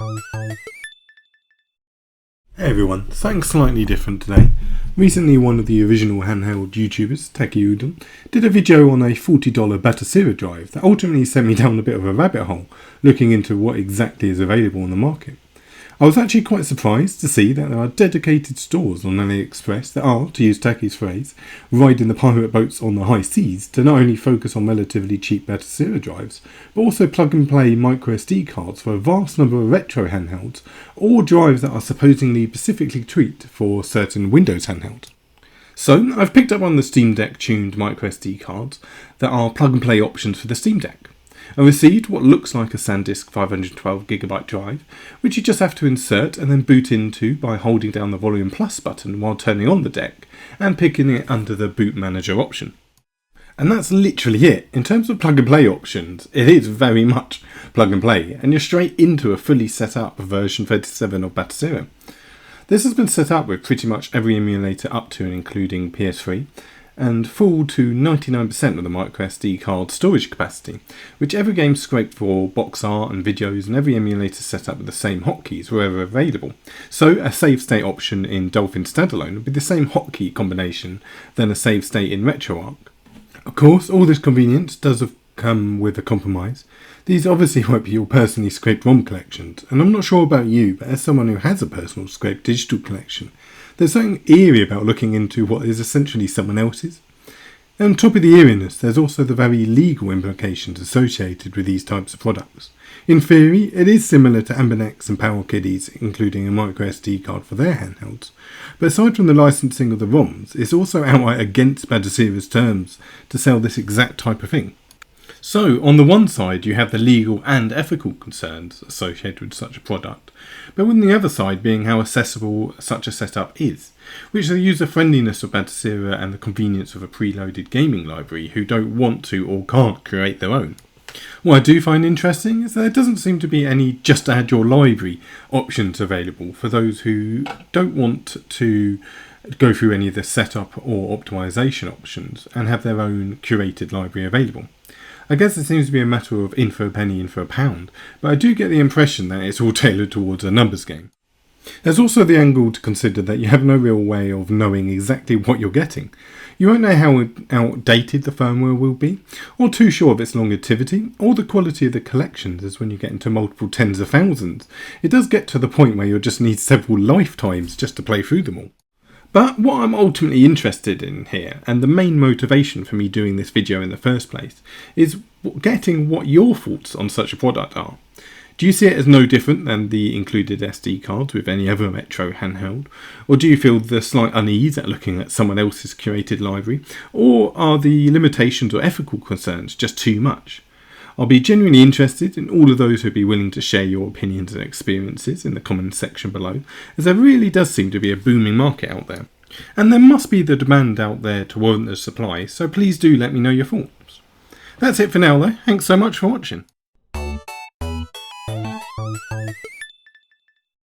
Hey everyone, something slightly different today. Recently one of the original handheld YouTubers, Techie Udon, did a video on a $40 Batocera drive that ultimately sent me down a bit of a rabbit hole looking into what exactly is available on the market. I was actually quite surprised to see that there are dedicated stores on AliExpress that are, to use Techie's phrase, riding the pirate boats on the high seas to not only focus on relatively cheap Batocera drives, but also plug and play MicroSD cards for a vast number of retro handhelds, or drives that are supposedly specifically tweaked for certain Windows handhelds. So I've picked up one of the SteamDeck tuned MicroSD cards that are plug and play options for the SteamDeck. I received what looks like a SanDisk 512GB drive, which you just have to insert and then boot into by holding down the volume plus button while turning on the deck and picking it under the boot manager option. And that's literally it. In terms of plug and play options, it is very much plug and play, and you're straight into a fully set up version 37 of Batocera. This has been set up with pretty much every emulator up to and including PS3, and full to 99% of the microSD card storage capacity, which every game scraped for box art and videos, and every emulator set up with the same hotkeys wherever available. So a save state option in Dolphin Standalone would be the same hotkey combination than a save state in RetroArch. Of course, all this convenience does come with a compromise. These obviously won't be your personally scraped ROM collections, and I'm not sure about you, but as someone who has a personal scraped digital collection, there's something eerie about looking into what is essentially someone else's. And on top of the eeriness, there's also the very legal implications associated with these types of products. In theory, it is similar to Ambernex and PowerKiddies, including a microSD card for their handhelds. But aside from the licensing of the ROMs, it's also outright against Batocera's terms to sell this exact type of thing. So, on the one side, you have the legal and ethical concerns associated with such a product, but on the other side being how accessible such a setup is, which is the user-friendliness of Batocera and the convenience of a preloaded gaming library who don't want to or can't create their own. What I do find interesting is that there doesn't seem to be any just add your library options available for those who don't want to go through any of the setup or optimization options and have their own curated library available. I guess it seems to be a matter of in for a penny, in for a pound, but I do get the impression that it's all tailored towards a numbers game. There's also the angle to consider that you have no real way of knowing exactly what you're getting. You won't know how outdated the firmware will be, or too sure of its longevity, or the quality of the collections, as when you get into multiple tens of thousands. It does get to the point where you'll just need several lifetimes just to play through them all. But what I'm ultimately interested in here, and the main motivation for me doing this video in the first place, is getting what your thoughts on such a product are. Do you see it as no different than the included SD cards with any other retro handheld? Or do you feel the slight unease at looking at someone else's curated library? Or are the limitations or ethical concerns just too much? I'll be genuinely interested in all of those who'd be willing to share your opinions and experiences in the comments section below, as there really does seem to be a booming market out there. And there must be the demand out there to warrant the supply, so please do let me know your thoughts. That's it for now though, thanks so much for watching.